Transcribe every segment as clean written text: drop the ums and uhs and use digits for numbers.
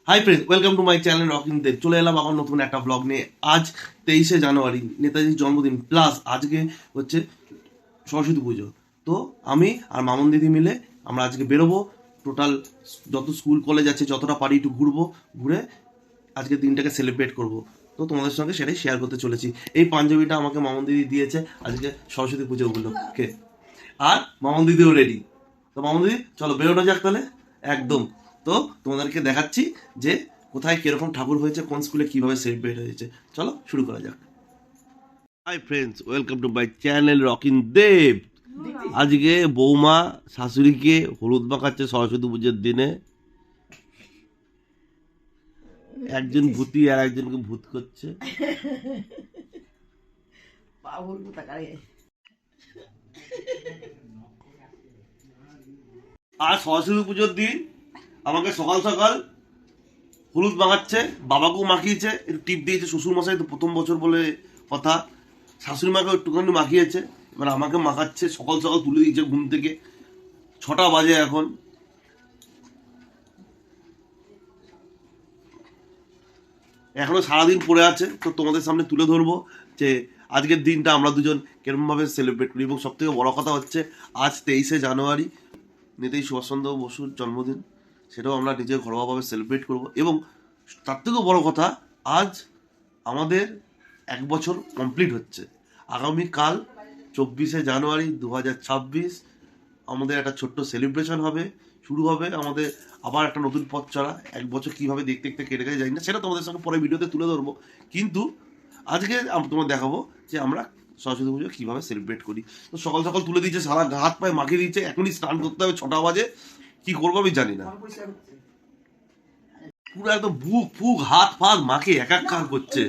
High friends, welcome to my channel rocking Dev. চলে এলাম আবার নতুন একটা ব্লগ নিয়ে। আজ 23শে জানুয়ারি, নেতাজির জন্মদিন, প্লাস আজকে হচ্ছে সরস্বতী পুজো। তো আমি আর মামন দিদি মিলে আমরা আজকে বেরোবো। টোটাল যত স্কুল কলেজ আছে যতটা পারি একটু ঘুরবো, ঘুরে আজকের দিনটাকে সেলিব্রেট করব। তো তোমাদের সঙ্গে সেটাই শেয়ার করতে চলেছি। এই পাঞ্জাবিটা আমাকে মামন দিদি দিয়েছে আজকে সরস্বতী পুজো উপলক্ষে, আর মামন দিদিও রেডি। তো মামন দিদি চলো বেরোনো যাক তাহলে একদম। তো তোমাদেরকে দেখাচ্ছি যে কোথায় কিরকম ঠাকুর হয়েছে, কোন স্কুলে কিভাবে সেলিব্রেট হয়েছে। চলো শুরু করা যাক। Hi friends, welcome to my channel rocking Dev. আজকে বৌমা শাশুড়িকে হলুদ মাখাচ্ছে সরস্বতী পুজোর দিনে। একজন ভূতি আর একজনকে ভূত করছে। আর সরস্বতী পুজোর দিন আমাকে সকাল সকাল হলুদ মাখাচ্ছে, বাবাকেও মাখিয়েছে, একটু টিপ দিয়েছে। শ্বশুর মশাই তো প্রথম বছর বলে কথা, শাশুড়ি মাকে একটুখানি মাখিয়েছে, এবার আমাকে মাখাচ্ছে। সকাল সকাল তুলে দিয়েছে ঘুম থেকে, 6টা বাজে এখন। এখনো সারাদিন পড়ে আছে, তো তোমাদের সামনে তুলে ধরবো যে আজকের দিনটা আমরা দুজন কেরমভাবে সেলিব্রেট করি। এবং সবথেকে বড় কথা হচ্ছে আজ 23শে জানুয়ারি, নেতাজি সুভাষচন্দ্র বসুর জন্মদিন। সেটাও আমরা নিজের ঘরোয়াভাবে সেলিব্রেট করব। এবং তার থেকেও বড় কথা, আজ আমাদের 1 বছর কমপ্লিট হচ্ছে। আগামীকাল 24শে জানুয়ারি 2026 আমাদের একটা ছোট্ট সেলিব্রেশন হবে, শুরু হবে আমাদের আবার একটা নতুন পথ চলা। 1 বছর কীভাবে দেখতে দেখতে কেটে গেছে জানি না, সেটা তোমাদের সঙ্গে পরে ভিডিওতে তুলে ধরবো। কিন্তু আজকে তোমার দেখাবো যে আমরা সরস্বতী পুজো কীভাবে সেলিব্রেট করি। তো সকাল সকাল তুলে দিয়েছে, সারা হাত পায়ে মাখিয়ে দিচ্ছে, এখনই স্নান করতে হবে, 6টা বাজে। কি করবো আমি জানি না, পুরো একদম বুক ফুক হাত ফাত মাখে একাকার করছে।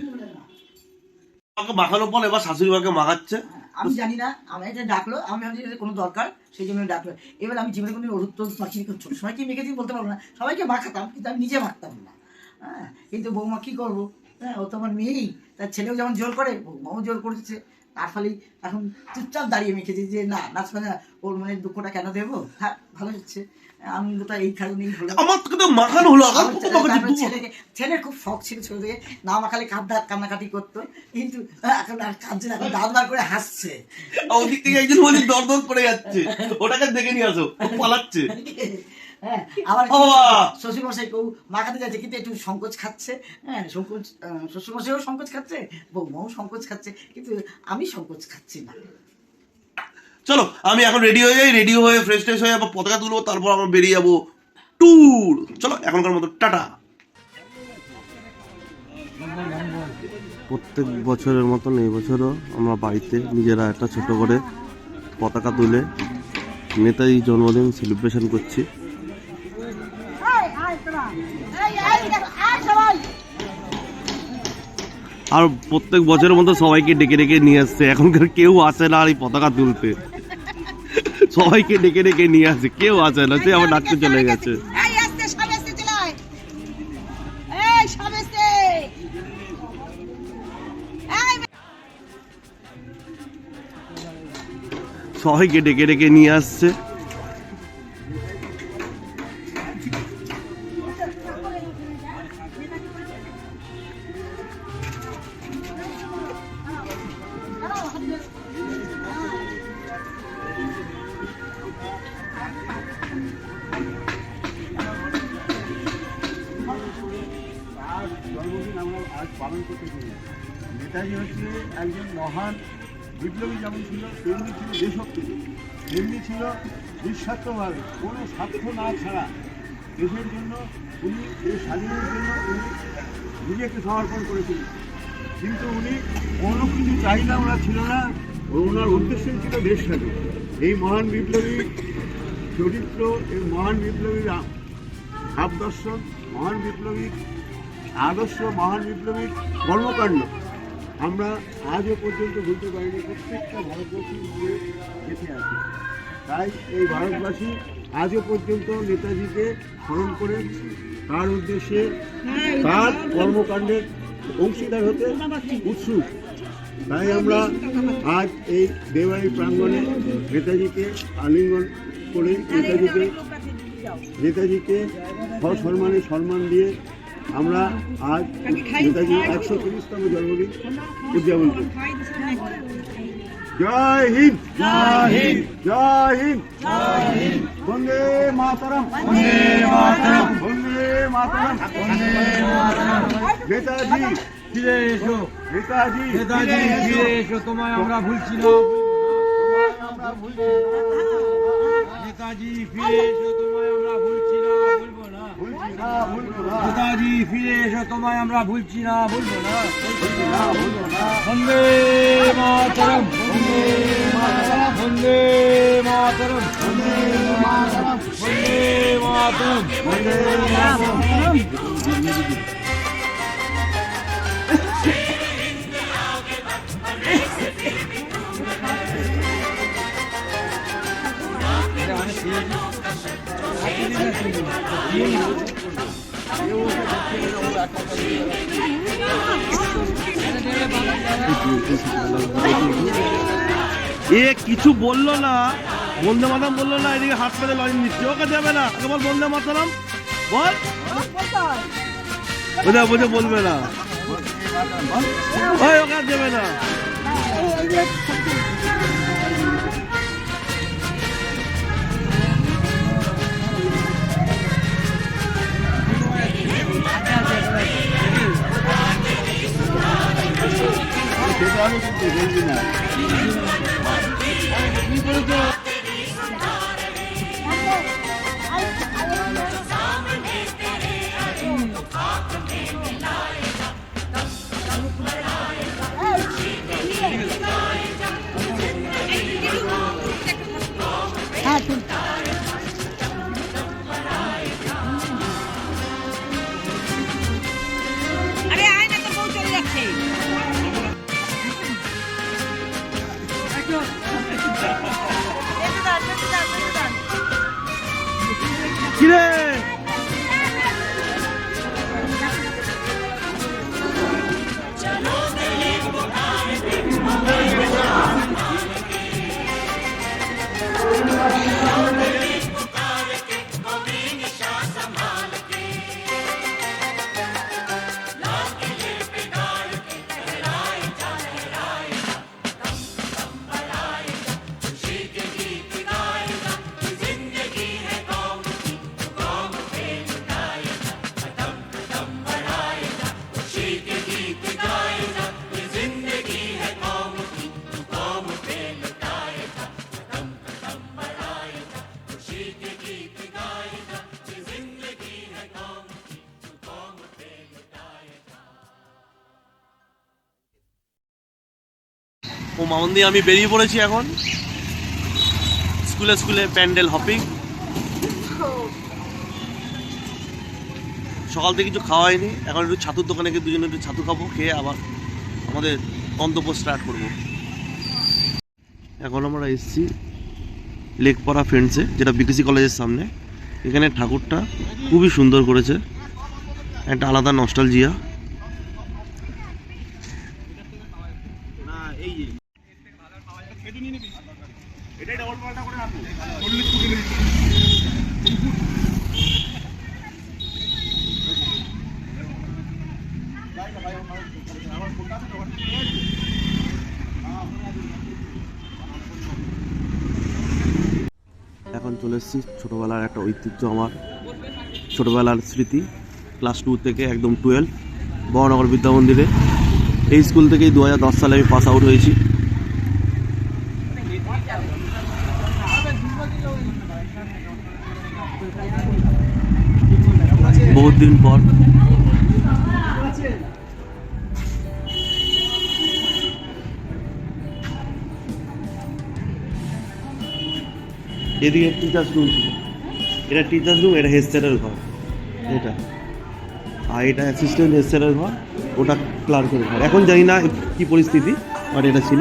আমাকে মাখানোর পর এবার শাশুড়ি মাকে মাখাচ্ছে। আমি জানি না, আমি এটা ডাকলো, আমি ভাবছি যে কোনো দরকার, সেই জন্য ডাকলো। এবার আমি জীবনে কোনো ওষুধ টোষুধ মাখিনি, ছোট সময় কি মেখেছি বলতে পারবো না, সবাইকে মাখাতাম কিন্তু আমি নিজে মাখতাম না। হ্যাঁ, কিন্তু বৌমা কি করবো, হ্যাঁ ও তো আমার মেয়েই, তার ছেলেও যেমন জোর করে বৌমাও জোর করেছে। তার ফলেই এখন চুপচাপ দাঁড়িয়ে মেখেছি যে না, নাচবে না, ওর মানে দুঃখটা কেন দেবো। হ্যাঁ ভালো হচ্ছে, আনন্দটা এই কারণেই হলো। আমার তো মাখানো হলো। ছেলের খুব শখ ছিল ছোট থেকে, না মাখালে কান্নাকাটি করতো, কিন্তু এখন আর কাঁদছে না, এখন দাঁত বার করে হাসছে। ওদিক থেকে একজন বলছে দর দর করে যাচ্ছে, ওটাকে দেখে নিয়ে আসো, পালাচ্ছে। হ্যাঁ, আবার শ্বশুর মশাই কেউ মাখাতে যাচ্ছে কিন্তু একটু সংকোচ খাচ্ছে। হ্যাঁ, সংকোচ, শ্বশুর মশাইও সংকোচ খাচ্ছে, বৌমাও সংকোচ খাচ্ছে, কিন্তু আমি সংকোচ খাচ্ছি না। চলো আমি এখন রেডি হয়ে যাই, রেডি হয়ে ফ্রেশ ট্রেশ হয়ে আবার পতাকা তুলবো, তারপর আমরা বেরিয়ে যাবো ট্যুর। চলো এখনকার মতো টাটা। প্রত্যেক বছরের মতন এই বছরও আমরা বাড়িতে নিজেরা একটা ছোট করে পতাকা তুলে নেতাজি জন্মদিন সেলিব্রেশন করছি। আর প্রত্যেক বছরের মতো সবাইকে ডেকে ডেকে নিয়ে আসছে, এখনকার কেউ আসে না আর এই পতাকা তুলতে। সবাইকে ডেকে ডেকে নিয়ে আসে, কেউ আসে না, সে আবার ডাকতে চলে গেছে। সবাইকে ডেকে ডেকে নিয়ে আসছে। জন্মদিন আমরা আজ পালন করতে পারি। নেতাজি হচ্ছে একজন মহান বিপ্লবী, যেমন ছিল তেমনি ছিল দেশভক্তি, তেমনি ছিল নিঃস্বার্থভাবে কোনো স্বার্থ না ছাড়া দেশের জন্য উনি এই স্বাধীনের জন্য উনি নিজেকে সমর্পণ করেছিলেন। কিন্তু উনি কোনো কিছু চাহিদা ওনার ছিল না, ওনার উদ্দেশ্যই ছিল দেশ স্বাধীন। এই মহান বিপ্লবী চরিত্র, এই মহান বিপ্লবী ভাবদর্শন, মহান বিপ্লবী আদর্শ, মহান বিপ্লবীর কর্মকাণ্ড আমরা আজও পর্যন্ত ভুলতে পারিনি। প্রত্যেকটা ভারতবাসী মিলে গেঁথে আছে। তাই এই ভারতবাসী আজও পর্যন্ত নেতাজিকে স্মরণ করে তার উদ্দেশ্যে তার কর্মকাণ্ডের অংশীদার হতে উৎসুক। তাই আমরা আজ এই দেওয়ালি প্রাঙ্গণে নেতাজিকে আলিঙ্গন করে নেতাজিকে সসম্মানে সম্মান দিয়ে আমরা আজ নেতাজির 130তম জন্মদিন উদযাপন করি। জয় হিন্দ, জয় হিন্দ, জয় হিন্দ, জয় হিন্দ। বন্দে মাতরম, বন্দে মাতরম, বন্দে মাতরম, বন্দে মাতরম। নেতাজি ফিরে এসো, নেতাজি নেতাজি ফিরে এসো, তোমায় আমরা ভুলছি না, আমরা ভুলছি না, নেতাজি ফিরে এসো, তোমায় আমরা ভুলছি না, ভুলবো না, ভুলছি না, ভুলবো না, নেতাজি ফিরে এসো, তোমায় আমরা ভুলছি না, ভুলবো না, ভুলছি না, ভুলবো না। বন্দে মাতরম, বন্দে মাতরম, বন্দে মাতরম, বন্দে মাতরম, বন্দে মাতরম, বন্দে মাতরম। এ কিছু বললো না, বন্দে মাতরম বললো না, এদিকে হাত পেতে লাইন দিচ্ছে। ওকে যাবে না, ওকে বল বন্দে মাতরম বল। বোঝা বোঝা বলবে না, ওই ওকে আর দেবে না। সেটা আমি কিন্তু বলছি না। আরে আয় না, তো বউ চলে যাচ্ছে। কিরে ও মামন দিয়ে আমি বেরিয়ে পড়েছি এখন স্কুলে স্কুলে প্যান্ডেল হপিং। সকাল থেকে কিছু খাওয়া হয়নি, এখন একটু ছাতুর দোকানে গিয়ে দুজনে একটু ছাতু খাবো, খেয়ে আবার আমাদের গন্তব্য স্টার্ট করবো। এখন আমরা এসেছি লেকপাড়া ফ্রেন্ডসে, যেটা বিকেসি কলেজের সামনে। এখানে ঠাকুরটা খুবই সুন্দর করেছে, একটা আলাদা নস্টালজিয়া। এখন চলে এসেছি ছোটোবেলার একটা ঐতিহ্য, আমার ছোটোবেলার স্মৃতি। ক্লাস 2 থেকে একদম 12 বহনগর বিদ্যা মন্দিরে। এই স্কুল থেকেই 2010 সালে আমি পাস আউট হয়েছি। বহুত দিন পর এদিকে টিচার্স রুম ছিল, এটা টিচার্স রুম, এটা হেড স্যারের ঘর, এটা আর এটা অ্যাসিস্ট্যান্ট হেড স্যারের ঘর, ওটা ক্লার্কের ঘর। এখন জানি না কি পরিস্থিতি, বাট এটা ছিল।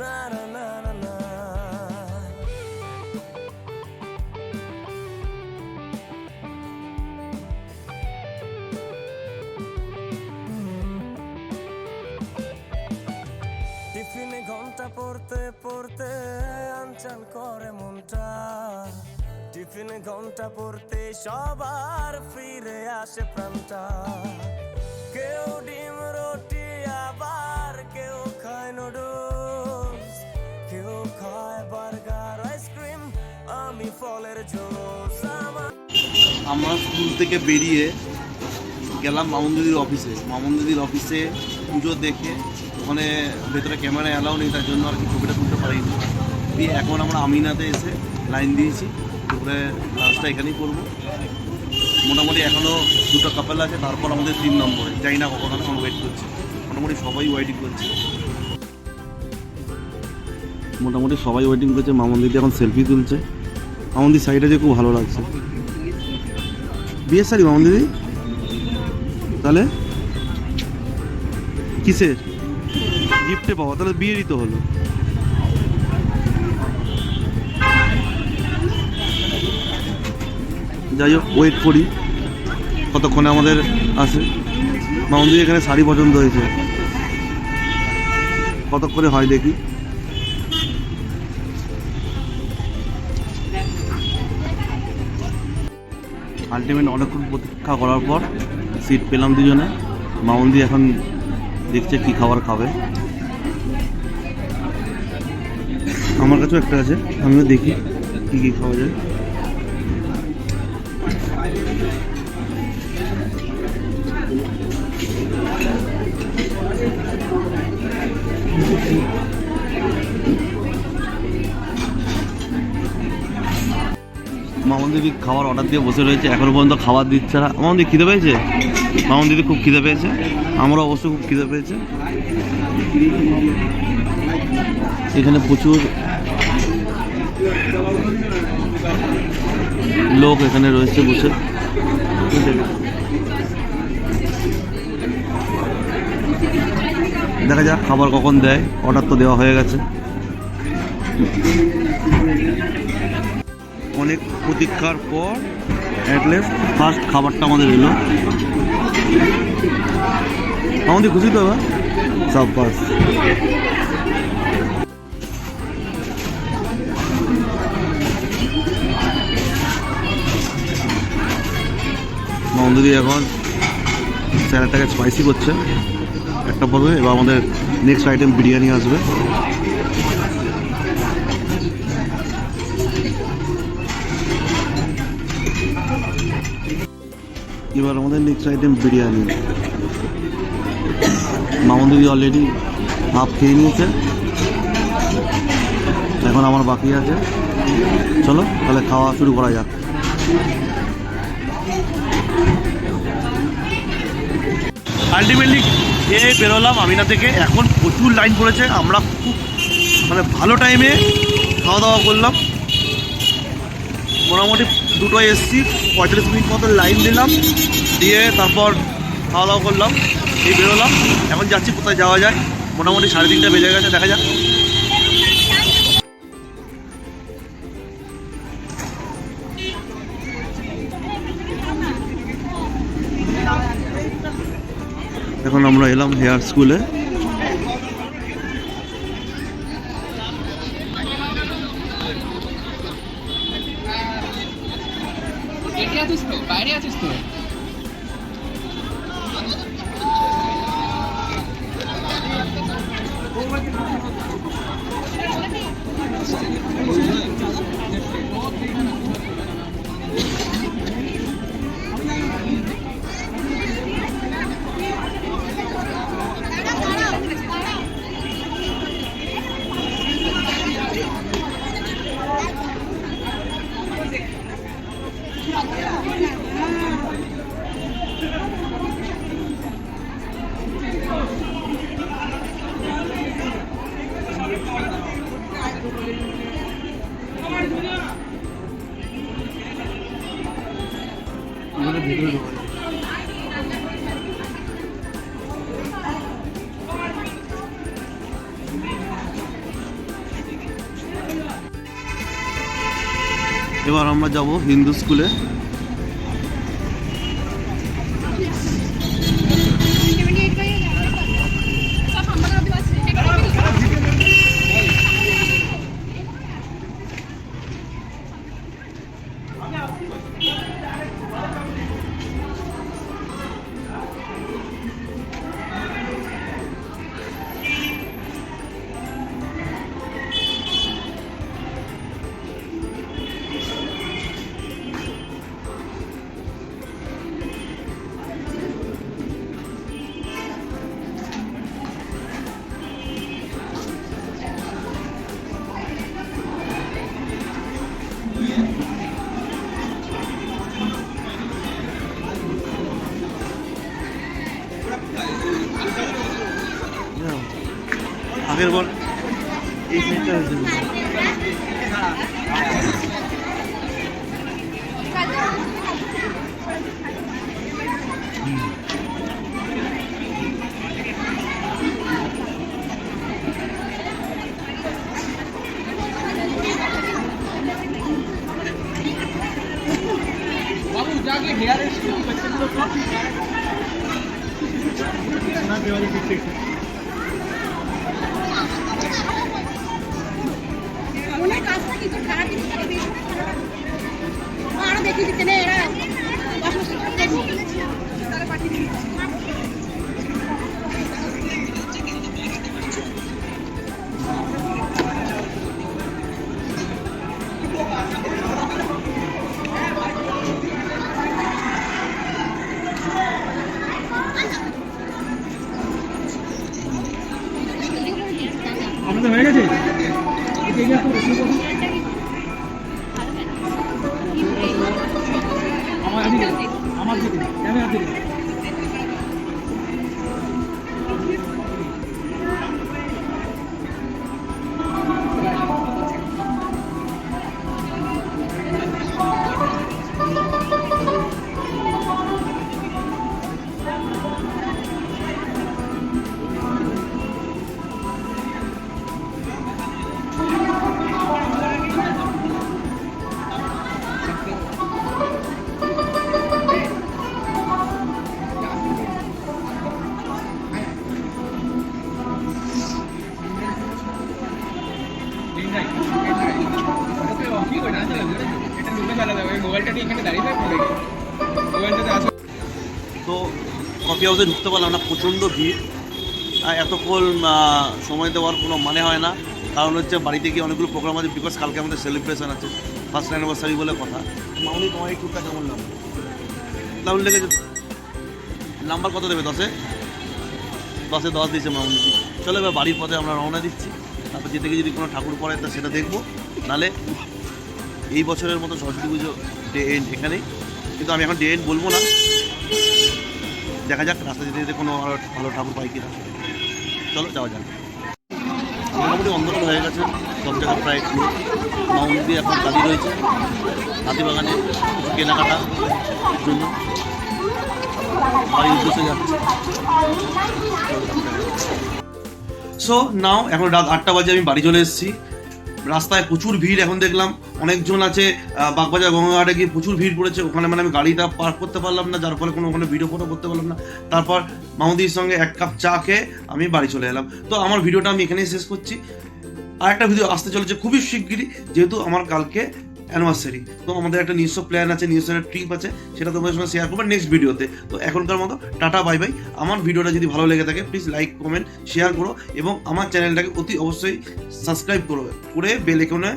না না না না না। টিফিনে ঘন্টা পড়তে পড়তে আনচান করে মনটা, টিফিনে ঘন্টা পড়তে সবার ফিরে আসে প্রাণটা। কেউ ডিম রুটি আবার কেউ খায় নুডলস, কেউ খায় বার্গার আইসক্রিম, আমি ফলের জুস। আমরা স্কুল থেকে বেরিয়ে গেলাম মামুন দিদির অফিসে। মামুন দিদির অফিসে পুজো দেখে ওখানে ভেতরে ক্যামেরা অ্যালাউ নেই, তার জন্য আর কি ছবিটা তুলতে পারিনি। দিয়ে এখন আমরা আমিনাতে এসে লাইন দিয়েছি, দুপুরে লাঞ্চটা এখানেই করবো। মোটামুটি এখনও দুটো কাপেল আছে, তারপর আমাদের 3 নম্বরে যাই না কখন, এখন ওয়েট করছি। মোটামুটি সবাই ওয়েটিং করছে, মামুন দিদি এখন সেলফি তুলছে। মামুন দিদির শাড়িটা যে খুব ভালো লাগছে, বিয়ের শাড়ি মামুন দিদি? তাহলে কিসের গিফটে পাওয়া? তাহলে বিয়েরই তো হলো। যাই হোক, ওয়েট করি কতক্ষণে আমাদের আসে। মামুন দিদি এখানে শাড়ি পছন্দ হয়েছে, কতক্ষণে হয় দেখি। আলটিমেট অনেকক্ষণ প্রতীক্ষা করার পর সিট পেলাম দুজনে। মামুন দি এখন দেখছে কি খাবার খাবে। আমার কাছেও একটা আছে, আমিও দেখি কি কি খাওয়া যায়। মামুন দিদি খাবার অর্ডার দিয়ে বসে রয়েছে, এখনো পর্যন্ত খাবার দিচ্ছে না। মামুন দিদি খিদে পেয়েছে? মামুন দিদি খুব খিদে পেয়েছে, আমারও অবশ্য খুব খিদে পেয়েছে। এখানে প্রচুর লোক এখানে রয়েছে বসে। দেখা যাক খাবার কখন দেয়, অর্ডার তো দেওয়া হয়ে গেছে। অনেক প্রতীক্ষার পর অ্যাটলিস্ট ফার্স্ট খাবারটা আমাদের এলো। আমাদের খুশি তো সব পাস। মামুন দিদি এখন স্যালাডটাকে স্পাইসি করছে একটা পর্বে। এবার আমাদের নেক্সট আইটেম বিরিয়ানি আসবে। এবার আমাদের নেক্সট আইটেম বিরিয়ানি। মামুন দিদি অলরেডি হাফ খেয়ে নিয়েছে, এখন আমার বাকি আছে। চলো তাহলে খাওয়া শুরু করা যাক। আলটিমেটলি খেয়ে বেরোলাম আমিনা থেকে। এখন প্রচুর লাইন পড়েছে, আমরা খুব ভালো টাইমে খাওয়া দাওয়া করলাম। মোটামুটি 2টোয় এসছি, 45 মিনিট মতো লাইন দিলাম, দিয়ে তারপর খাওয়া দাওয়া করলাম, এই বেরোলাম। এখন যাচ্ছি কোথায় যাওয়া যায়। মোটামুটি 3:30 বেজে গেছে, দেখা যাক। এখন আমরা এলাম হেয়ার স্কুলে। বাইরে আছিস তো? এবার আমরা যাব হিন্দু স্কুলে। আগের বার এই মিনিটটা হয়েছে। বাবু যাকে হেয়ারের অনেক কাজটা কিছু খারাপ কিছু করে আরো দেখি দিতে এরা তারা পাঠিয়ে দিচ্ছে। আমাদের হয়ে গেছে আমার দিকে ক্যামেরা দিকে তো কফি হাউসে ঢুকতে পারলাম না, প্রচণ্ড ভিড়। এতক্ষণ সময় দেওয়ার কোনো মানে হয় না, কারণ হচ্ছে বাড়িতে গিয়ে অনেকগুলো প্রোগ্রাম আছে, বিকজ কালকে আমাদের সেলিব্রেশন আছে, ফার্স্ট অ্যানিভার্সারি বলে কথা। মামনি তোমার এই টুকটা কেমন লাগবে? দারুণ লেগেছে। নাম্বার কত দেবে? 10-এ 10 দিয়েছে মামনি। চলো এবার বাড়ির পথে আমরা রওনা দিচ্ছি। তারপর যেতে গিয়ে যদি কোনো ঠাকুর পড়ে তা সেটা দেখবো, নাহলে এই বছরের মতো সরস্বতী পুজো ডে এন্ড এখানেই। কিন্তু আমি এখন ডে এন্ড বলবো না, দেখা যাক রাস্তা যেতে যেতে কোনো আরও ভালো ঠাকুর পাই কিনা। চলো যাওয়া যাক। মোটামুটি অন্ধকার হয়ে গেছে, সব জায়গা প্রায় মাউন্ট দিয়ে এখন দাঁড়িয়ে রয়েছে হাতিবাগানে কেনাকাটার জন্য, বাড়ির উদ্দেশ্যে যাচ্ছে। সো নাও এখন রাত 8টা বাজে, আমি বাড়ি চলে এসেছি। রাস্তায় প্রচুর ভিড়, এখন দেখলাম অনেকজন আছে বাগবাজার গঙ্গাঘাটে গিয়ে প্রচুর ভিড় পড়েছে ওখানে, মানে আমি গাড়িটা পার্ক করতে পারলাম না, যার ফলে কোনো ওখানে ভিডিও ফটো করতে পারলাম না। তারপর মামুদির সঙ্গে 1 কাপ চা খেয়ে আমি বাড়ি চলে এলাম। তো আমার ভিডিওটা আমি এখানেই শেষ করছি। আর একটা ভিডিও আসতে চলেছে খুবই শিগগিরই, যেহেতু আমার কালকে অ্যানিভার্সারি। তো আমাদের একটা নিজস্ব প্ল্যান আছে, নিজস্ব একটা ট্রিপ আছে, সেটা তোমাদের সঙ্গে শেয়ার করবো নেক্সট ভিডিওতে। তো এখনকার মতো টাটা বাই বাই। আমার ভিডিওটা যদি ভালো লেগে থাকে প্লিজ লাইক কমেন্ট শেয়ার করো, এবং আমার চ্যানেলটাকে অতি অবশ্যই সাবস্ক্রাইব করে বেল আইকনে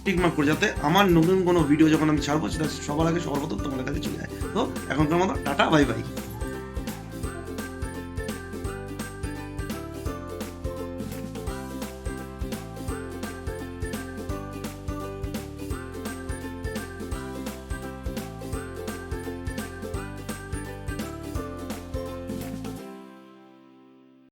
টিকমার্ক করে, যাতে আমার নতুন কোনো ভিডিও যখন আমি ছাড়বো সেটা সবার আগে সর্বপ্রথম তোমাদের কাছে চলে যায়। তো এখনকার মতো টাটা বাই বাই।